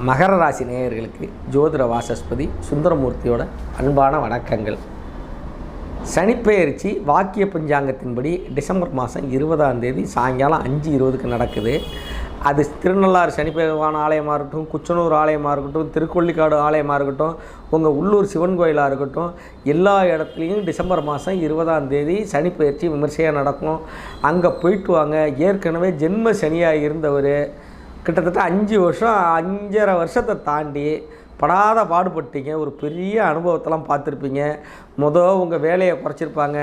மகர ராசி நேயர்களுக்கு ஜோதிட வாசஸ்பதி சுந்தரமூர்த்தியோட அன்பான வணக்கங்கள். சனிப்பெயர்ச்சி வாக்கிய பஞ்சாங்கத்தின்படி டிசம்பர் மாதம் 20ஆம் தேதி சாயங்காலம் 5:20 நடக்குது. அது திருநள்ளாறு சனி பகவான் ஆலயமாக இருக்கட்டும், குச்சனூர் ஆலயமாக இருக்கட்டும், திருக்கொள்ளிக்காடு ஆலயமாக இருக்கட்டும், உங்கள் உள்ளூர் சிவன் கோயிலாக இருக்கட்டும், எல்லா இடத்துலையும் டிசம்பர் மாதம் 20ஆம் தேதி சனிப்பெயர்ச்சி விமர்சையாக நடக்கும். அங்கே போயிட்டு வாங்க. ஏற்கனவே ஜென்ம சனியாக இருந்தவர் கிட்டத்தட்ட 5 வருஷம் 5.5 வருஷத்தை தாண்டி படாத பாடுபட்டீங்க. ஒரு பெரிய அனுபவத்தெல்லாம் பார்த்துருப்பீங்க. உங்கள் வேலையை குறைச்சிருப்பாங்க,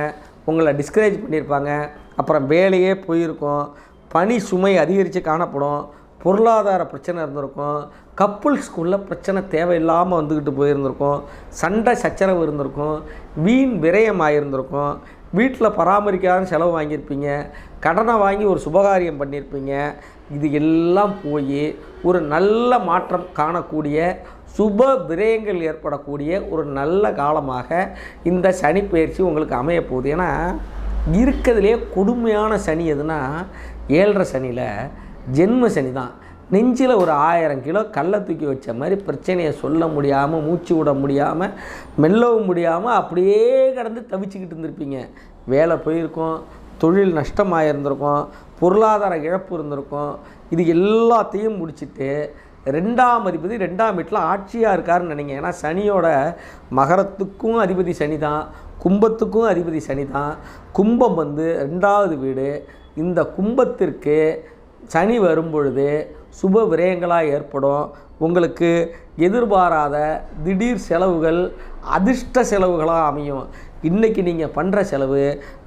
உங்களை டிஸ்கரேஜ் பண்ணியிருப்பாங்க. அப்புறம் வேலையே போயிருக்கும், பணி சுமை அதிகரித்து காணப்படும், பொருளாதார பிரச்சனை இருந்திருக்கும், கப்புள்ஸ்குள்ளே பிரச்சனை தேவையில்லாமல் வந்துக்கிட்டு போயிருந்திருக்கும், சண்டை சச்சரவு இருந்திருக்கும், வீண் விரயம் ஆகியிருந்திருக்கும், வீட்டில் பராமரிக்காத செலவு வாங்கியிருப்பீங்க, கடனை வாங்கி ஒரு சுபகாரியம் பண்ணியிருப்பீங்க. இது எல்லாம் போய் ஒரு நல்ல மாற்றம் காணக்கூடிய சுப விரயங்கள் ஏற்படக்கூடிய ஒரு நல்ல காலமாக இந்த சனி பயிற்சி உங்களுக்கு அமைய போகுது. ஏன்னா இருக்கிறதுலே கொடுமையான சனி எதுனா 7.5 சனியில் ஜென்ம சனி தான். நெஞ்சில் ஒரு 1000 கிலோ கல்லை தூக்கி வச்ச மாதிரி பிரச்சனையை சொல்ல முடியாமல், மூச்சு விட முடியாமல், மெல்லவும் முடியாமல் அப்படியே கடந்து தவிச்சுக்கிட்டு இருந்திருப்பீங்க. வேலை போயிருக்கும், தொழில் நஷ்டமாக இருந்திருக்கும், பொருளாதார இழப்பு இருந்திருக்கும். இது எல்லாத்தையும் முடிச்சுட்டு 2ஆம் அதிபதி 2ஆம் வீட்டில் ஆட்சியாக இருக்காருன்னு நினைங்க. ஏன்னா சனியோட மகரத்துக்கும் அதிபதி சனி தான், கும்பத்துக்கும் அதிபதி சனி தான். கும்பம் 2ஆவது வீடு. இந்த கும்பத்திற்கு சனி வரும்பொழுது சுப விரயங்களாக ஏற்படும். உங்களுக்கு எதிர்பாராத திடீர் செலவுகள் அதிர்ஷ்ட செலவுகளாக அமையும். இன்றைக்கி நீங்கள் பண்ணுற செலவு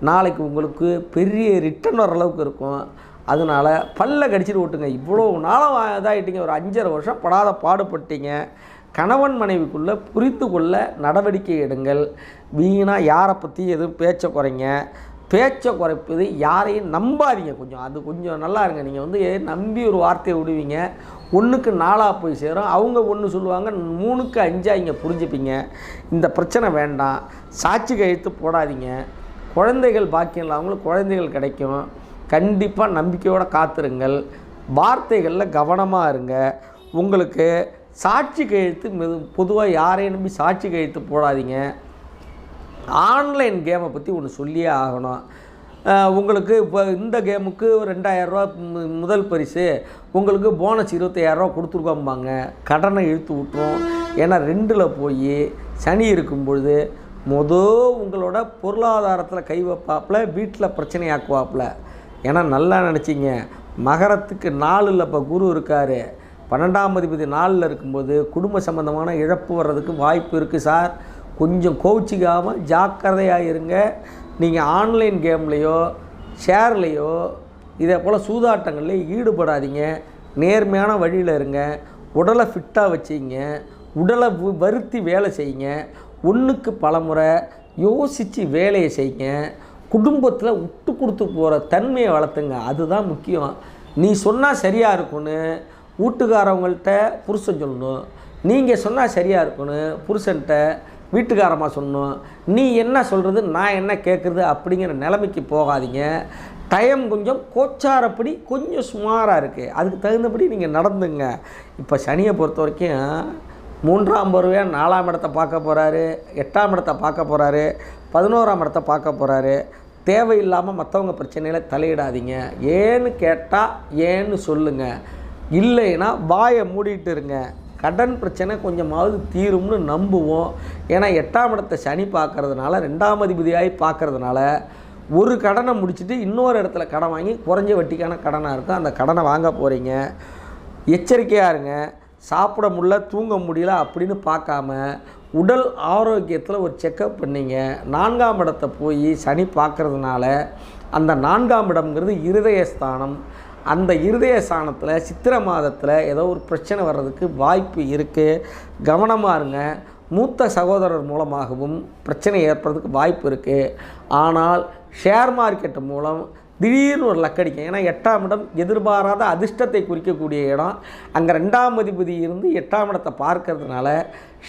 நாளைக்கு உங்களுக்கு பெரிய ரிட்டர்ன் வர அளவுக்கு இருக்கும். அதனால் பல்ல கடிச்சிட்டு ஓட்டுங்க. இவ்வளோ நாளாக இதாகிட்டீங்க, ஒரு 5.5 வருஷம் படாத பாடுபட்டீங்க. கணவன் மனைவிக்குள்ளே புரிந்து கொள்ள நடவடிக்கை எடுங்கள். வீணாக யாரை பற்றி எதுவும் பேச்சை குறைங்க. பேச்சை குறைப்பது யாரையும் நம்பாதீங்க. கொஞ்சம் நல்லா இருங்க. நீங்கள் நம்பி ஒரு வார்த்தையை விடுவீங்க, 1க்கு 4ஆக போய் சேரும். அவங்க 1 சொல்லுவாங்க, 3க்கு 5ஆக இங்கே புரிஞ்சுப்பீங்க. இந்த பிரச்சனை வேண்டாம். சாட்சி கையெழுத்து போடாதீங்க. குழந்தைகள் பாக்கியம் இல்லாதவங்களுக்கு குழந்தைகள் கிடைக்கும். கண்டிப்பாக நம்பிக்கையோடு காத்திருங்கள். வார்த்தைகளில் கவனமாக இருங்க. உங்களுக்கு சாட்சி கையெழுத்து பொதுவாக யாரையும் நம்பி சாட்சி கையெழுத்து போடாதீங்க. ஆன்லைன் கேமை பற்றி ஒன்று சொல்லியே ஆகணும். உங்களுக்கு இப்போ இந்த கேமுக்கு 2000 ரூபா முதல் பரிசு, உங்களுக்கு போனஸ் 25,000 ரூபா கொடுத்துருக்கோம்பாங்க. கடனை இழுத்து விட்டுரும். ஏன்னா 2ல் போய் சனி இருக்கும்பொழுது உங்களோட பொருளாதாரத்தில் கை வைப்பாப்பில், வீட்டில் பிரச்சனையாக்குவாப்பில். ஏன்னா நல்லா நினச்சிங்க, மகரத்துக்கு 4ல் இப்போ குரு இருக்கார். 12ஆம் அதிபதி 4ல் இருக்கும்போது குடும்ப சம்பந்தமான இழப்பு வர்றதுக்கு வாய்ப்பு இருக்குது சார். கொஞ்சம் கோச்சிக்காமல் ஜாக்கிரதையாக இருங்க. நீங்கள் ஆன்லைன் கேம்லேயோ ஷேர்லேயோ இதே போல் சூதாட்டங்கள்லேயும் ஈடுபடாதீங்க. நேர்மையான வழியில் இருங்க. உடலை ஃபிட்டாக வச்சிங்க. உடலை வருத்தி வேலை செய்யுங்க. 1க்கு பல முறை யோசித்து வேலையை செய்யுங்க. குடும்பத்தில் விட்டு கொடுத்து போகிற தன்மையை வளர்த்துங்க. அதுதான் முக்கியம். நீ சொன்னால் சரியாக இருக்குன்னு வீட்டுக்காரவங்கள்ட்ட புருஷன் சொல்லணும். நீங்கள் சொன்னால் சரியாக இருக்குன்னு புருஷன்கிட்ட வீட்டுக்காரமாக சொல்லணும். நீ என்ன சொல்கிறது, நான் என்ன கேட்குறது அப்படிங்கிற நிலைமைக்கு போகாதீங்க. டைம் கொஞ்சம் கோச்சாரப்படி கொஞ்சம் சுமாராக இருக்குது. அதுக்கு தகுந்தபடி நீங்கள் நடந்துங்க. இப்போ சனியை பொறுத்த வரைக்கும் 3ஆம் பருவ 4ஆம் இடத்தை பார்க்க போகிறாரு, 8ஆம் இடத்தை பார்க்க போகிறாரு, 11ஆம் இடத்தை பார்க்க போகிறாரு. தேவையில்லாமல் மற்றவங்க பிரச்சனையில் தலையிடாதீங்க. ஏன்னு கேட்டால் ஏன்னு சொல்லுங்கள். இல்லைன்னா வாயை மூடிட்டு இருங்க. கடன் பிரச்சனை கொஞ்சமாவது தீரும்னு நம்புவோம். ஏன்னா 8ஆம் இடத்தை சனி பார்க்கறதுனால, 2ஆம் அதிபதியாகி பார்க்கறதுனால ஒரு கடனை முடிச்சுட்டு இன்னொரு இடத்துல கடன் வாங்கி குறைஞ்ச வட்டிக்கான கடனாக இருக்கும். அந்த கடனை வாங்க போகிறீங்க. எச்சரிக்கையாக இருங்க. சாப்பிட முடியல, தூங்க முடியல அப்படின்னு பார்க்காம உடல் ஆரோக்கியத்தில் ஒரு செக்கப் பண்ணிங்க. 4ஆம் இடத்தை போய் சனி பார்க்கறதுனால அந்த 4ஆம் இடம்ங்கிறது இருதயஸ்தானம். அந்த இருதய ஸ்தானத்தில் சித்திரை மாதத்தில் ஏதோ ஒரு பிரச்சனை வர்றதுக்கு வாய்ப்பு இருக்குது. கவனமாக இருங்க. மூத்த சகோதரர் மூலமாகவும் பிரச்சனை ஏற்படுறதுக்கு வாய்ப்பு இருக்குது. ஆனால் ஷேர் மார்க்கெட்டு மூலம் திடீர்னு ஒரு லக்கடிக்கும். ஏன்னா 8ஆம் இடம் எதிர்பாராத அதிர்ஷ்டத்தை குறிக்கக்கூடிய இடம். அங்கே 2ஆம் அதிபதி இருந்து 8ஆம் இடத்தை பார்க்கறதுனால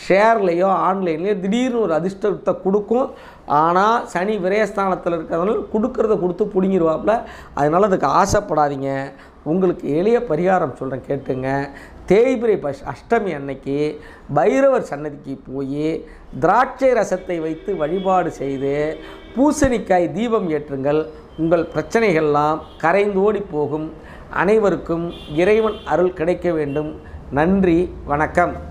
ஷேர்லேயோ ஆன்லைன்லேயோ திடீர்னு ஒரு அதிர்ஷ்டத்தை கொடுக்கும். ஆனால் சனி விரயஸ்தானத்தில் இருக்கிறதுனால கொடுக்கறத கொடுத்து பிடிங்கிடுவாப்பில். அதனால் அதுக்கு ஆசைப்படாதீங்க. உங்களுக்கு எளிய பரிகாரம் சொல்கிறேன், கேட்டுங்க. தேய்பிரை அஷ்டமி அன்னைக்கு பைரவர் சன்னதிக்கு போய் திராட்சை ரசத்தை வைத்து வழிபாடு செய்து பூசணிக்காய் தீபம் ஏற்றுங்கள். உங்கள் பிரச்சனைகள்லாம் கரைந்தோடி போகும். அனைவருக்கும் இறைவன் அருள் கிடைக்க வேண்டும். நன்றி, வணக்கம்.